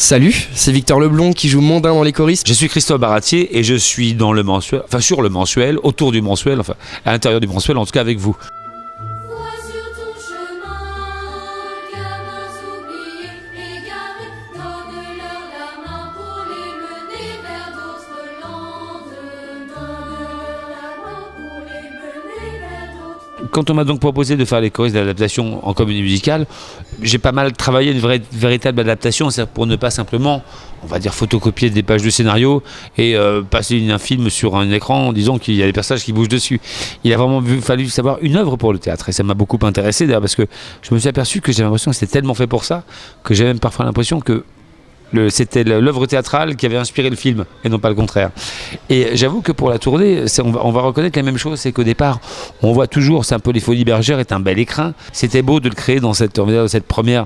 Salut, c'est Victor Leblond qui joue Mondain dans Les Choristes. Je suis Christophe Baratier et je suis dans le mensuel, enfin sur le mensuel, autour du mensuel, enfin à l'intérieur du mensuel, en tout cas avec vous. Quand on m'a donc proposé de faire les choristes d'adaptation en comédie musicale, j'ai pas mal travaillé une véritable adaptation, c'est pour ne pas simplement, on va dire, photocopier des pages de scénario et passer un film sur un écran en disant qu'il y a des personnages qui bougent dessus. Il a vraiment fallu savoir une œuvre pour le théâtre et ça m'a beaucoup intéressé d'ailleurs parce que je me suis aperçu que j'avais l'impression que c'était tellement fait pour ça que j'avais même parfois l'impression que c'était l'œuvre théâtrale qui avait inspiré le film et non pas le contraire. Et j'avoue que pour la tournée, on va reconnaître la même chose, c'est qu'au départ, on voit toujours, c'est un peu Les Folies Bergères est un bel écrin. C'était beau de le créer dans cette première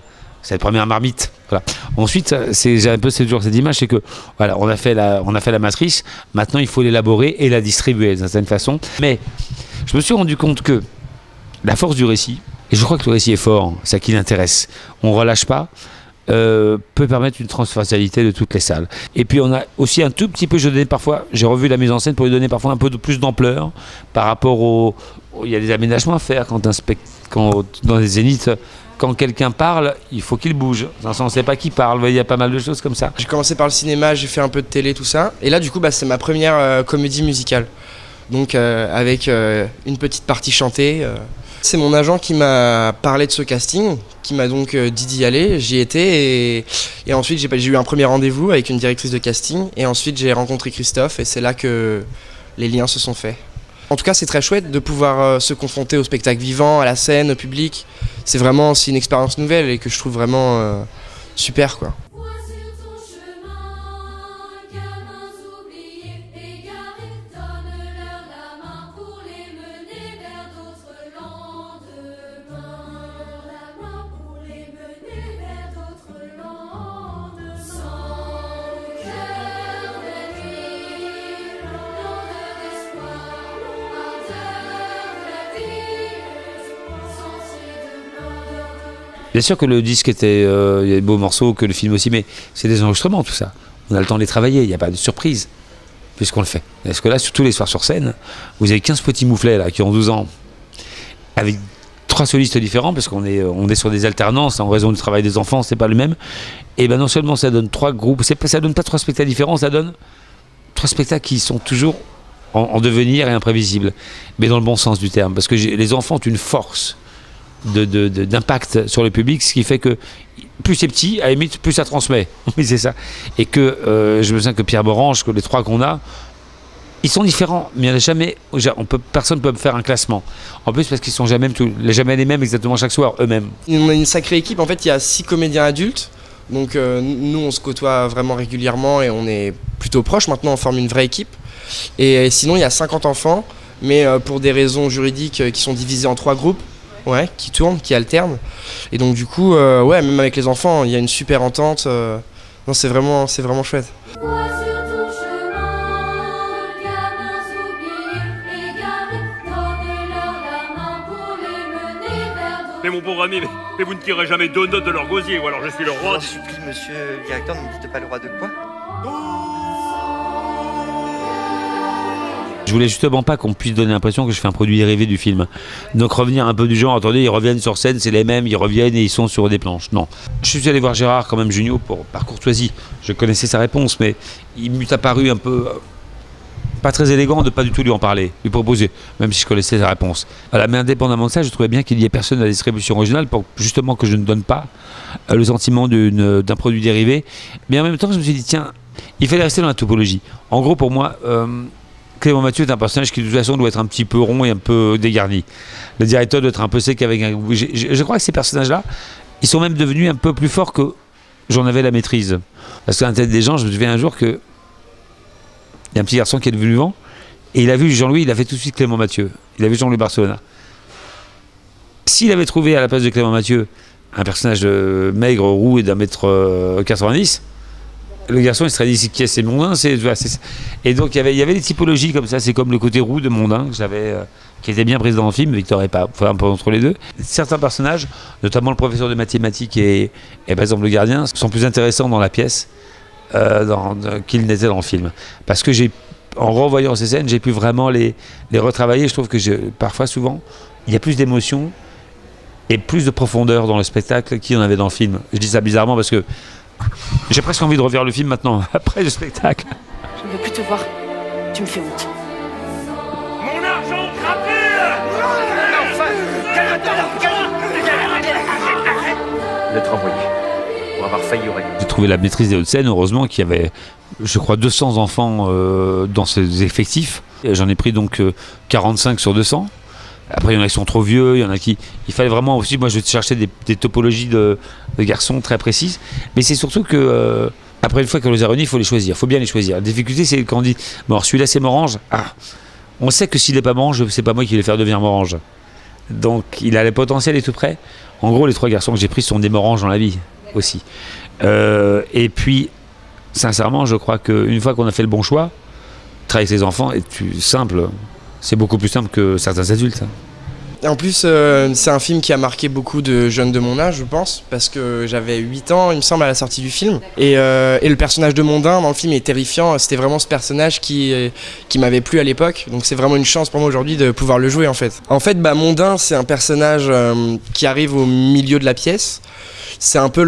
marmite. Voilà. Ensuite, j'ai un peu toujours cette image, c'est que voilà, on a fait la matrice. Maintenant, il faut l'élaborer et la distribuer d'une certaine façon. Mais je me suis rendu compte que la force du récit, et je crois que le récit est fort, c'est ça qui l'intéresse. On ne relâche pas. Peut permettre une transversalité de toutes les salles. Et puis on a aussi un tout petit peu, j'ai revu la mise en scène pour lui donner parfois un peu plus d'ampleur par rapport il y a des aménagements à faire quand dans les zéniths, quand quelqu'un parle, il faut qu'il bouge. On ne sait pas qui parle, il y a pas mal de choses comme ça. J'ai commencé par le cinéma, j'ai fait un peu de télé, tout ça. Et là, du coup, c'est ma première comédie musicale. Donc avec une petite partie chantée. C'est mon agent qui m'a parlé de ce casting, qui m'a donc dit d'y aller. J'y étais et ensuite j'ai eu un premier rendez-vous avec une directrice de casting et ensuite j'ai rencontré Christophe et c'est là que les liens se sont faits. En tout cas, c'est très chouette de pouvoir se confronter au spectacle vivant, à la scène, au public. C'est une expérience nouvelle et que je trouve vraiment super, quoi. Bien sûr que le disque il y a des beaux morceaux, que le film aussi, mais c'est des enregistrements tout ça. On a le temps de les travailler, il n'y a pas de surprise, puisqu'on le fait. Parce que là, tous les soirs sur scène, vous avez 15 petits mouflets là, qui ont 12 ans, avec 3 solistes différents, parce qu'on est sur des alternances, en raison du travail des enfants, c'est pas le même. Et ben non seulement ça donne 3 groupes, ça donne pas 3 spectacles différents, ça donne 3 spectacles qui sont toujours en devenir et imprévisibles, mais dans le bon sens du terme, parce que les enfants ont une force d'impact sur le public, ce qui fait que plus c'est petit, à la limite, plus ça transmet. Oui, c'est ça. Et que je me souviens que Pierre Borange, que les 3 qu'on a, ils sont différents, mais il n'y en a jamais. Personne ne peut faire un classement. En plus, parce qu'ils sont jamais les mêmes exactement chaque soir, eux-mêmes. On a une sacrée équipe. En fait, il y a 6 comédiens adultes. Donc, nous, on se côtoie vraiment régulièrement et on est plutôt proches. Maintenant, on forme une vraie équipe. Et sinon, il y a 50 enfants, mais pour des raisons juridiques qui sont divisés en 3 groupes. Ouais, qui tournent, qui alternent. Et donc du coup, même avec les enfants, il y a une super entente. Non, c'est vraiment chouette. Mais mon pauvre ami, mais vous ne tirez jamais 2 notes de leur gosier, ou alors je suis le roi. Je supplie, monsieur le directeur, ne me dites pas le roi de quoi? Je voulais justement pas qu'on puisse donner l'impression que je fais un produit dérivé du film. Donc revenir un peu du genre, attendez, ils reviennent sur scène, c'est les mêmes, ils reviennent et ils sont sur des planches. Non. Je suis allé voir Gérard quand même Jugnot par courtoisie. Je connaissais sa réponse, mais il m'est apparu un peu pas très élégant de pas du tout lui en parler, lui proposer, même si je connaissais sa réponse. Voilà, mais indépendamment de ça, je trouvais bien qu'il n'y ait personne à la distribution originale pour justement que je ne donne pas le sentiment d'un produit dérivé. Mais en même temps, je me suis dit, tiens, il fallait rester dans la topologie. En gros, pour moi, Clément Mathieu est un personnage qui de toute façon doit être un petit peu rond et un peu dégarni. Le directeur doit être un peu sec avec un... Je crois que ces personnages-là, ils sont même devenus un peu plus forts que j'en avais la maîtrise. Parce qu'à la tête des gens, je me souviens un jour que il y a un petit garçon qui est devenu vent et il a vu Jean-Louis, il a fait tout de suite Clément Mathieu. Il a vu Jean-Louis Barcelona. S'il avait trouvé à la place de Clément Mathieu un personnage maigre, roux et d'1m90, Le garçon, il serait dit qui est, c'est mondain, et donc il y avait des typologies comme ça. C'est comme le côté roux de mondain que j'avais, qui était bien pris dans le film. Victor et pas, enfin un peu entre les deux. Certains personnages, notamment le professeur de mathématiques et par exemple le gardien, sont plus intéressants dans la pièce qu'ils n'étaient dans le film. Parce que en revoyant ces scènes, j'ai pu vraiment les retravailler. Je trouve que parfois, souvent, il y a plus d'émotion et plus de profondeur dans le spectacle qu'il y en avait dans le film. Je dis ça bizarrement parce que j'ai presque envie de revoir le film maintenant, après le spectacle. Je ne veux plus te voir. Tu me fais honte. Mon argent crapule. D'être envoyé pour avoir failli au règlement. J'ai trouvé la maîtrise des Hauts-de-Seine, heureusement qu'il y avait, je crois, 200 enfants dans ces effectifs. Et j'en ai pris donc 45 sur 200. Après, il y en a qui sont trop vieux, il y en a qui... Il fallait vraiment aussi... Moi, je cherchais des topologies de garçons très précises. Mais c'est surtout que... après, une fois qu'on les a réunis, il faut les choisir. Il faut bien les choisir. La difficulté, c'est quand on dit... Bon, alors, celui-là, c'est Morange. Ah, on sait que s'il n'est pas Morange, c'est pas moi qui vais le faire devenir Morange. Donc, il a le potentiel et tout près. En gros, les 3 garçons que j'ai pris sont des Moranges dans la vie, aussi. Et puis, sincèrement, je crois qu'une fois qu'on a fait le bon choix, travailler avec ses enfants est simple. C'est beaucoup plus simple que certains adultes. Et en plus, c'est un film qui a marqué beaucoup de jeunes de mon âge, je pense, parce que j'avais 8 ans, il me semble, à la sortie du film. Et le personnage de Mondain dans le film est terrifiant. C'était vraiment ce personnage qui m'avait plu à l'époque. Donc c'est vraiment une chance pour moi aujourd'hui de pouvoir le jouer, en fait. En fait, Mondain, c'est un personnage qui arrive au milieu de la pièce. C'est un peu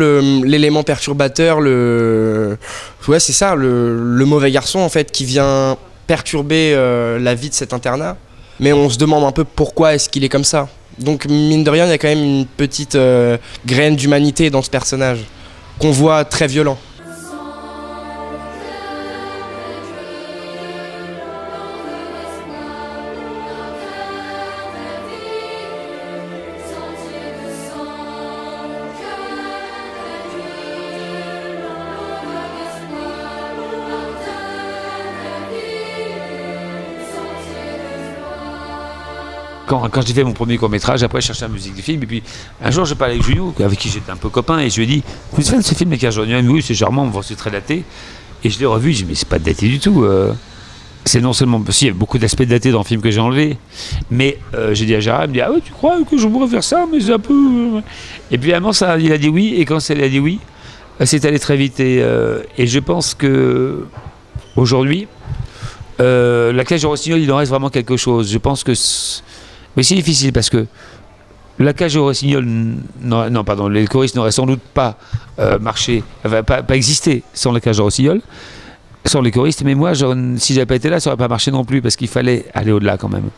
l'élément perturbateur, ouais, c'est ça, le mauvais garçon, en fait, qui vient perturber la vie de cet internat. Mais on se demande un peu pourquoi est-ce qu'il est comme ça. Donc mine de rien, il y a quand même une petite graine d'humanité dans ce personnage qu'on voit très violent. Quand j'ai fait mon premier court-métrage, après je cherchais la musique du film, et puis un jour je parlais avec Junio, avec qui j'étais un peu copain, et je lui ai dit « Vous faites ce film avec Arjun ?» Il m'a dit « Oui, c'est charmant, c'est très daté. » Et je l'ai revu, je lui ai dit « Mais c'est pas daté du tout. C'est non seulement... Si, il y a beaucoup d'aspects datés dans le film que j'ai enlevé, mais j'ai dit à Gérard, il me dit « Ah oui, tu crois que je pourrais faire ça, mais c'est un peu... » Et puis à un moment, il a dit oui, et quand il a dit oui, c'est allé très vite. Et je pense que aujourd'hui, la Cage au Rossignol, il en reste vraiment quelque chose. Je pense que... Mais c'est difficile parce que la Cage au Rossignol, les choristes n'auraient sans doute pas marché, pas existé sans la Cage au Rossignol, sans les choristes. Mais moi, si j'avais pas été là, ça n'aurait pas marché non plus parce qu'il fallait aller au-delà quand même.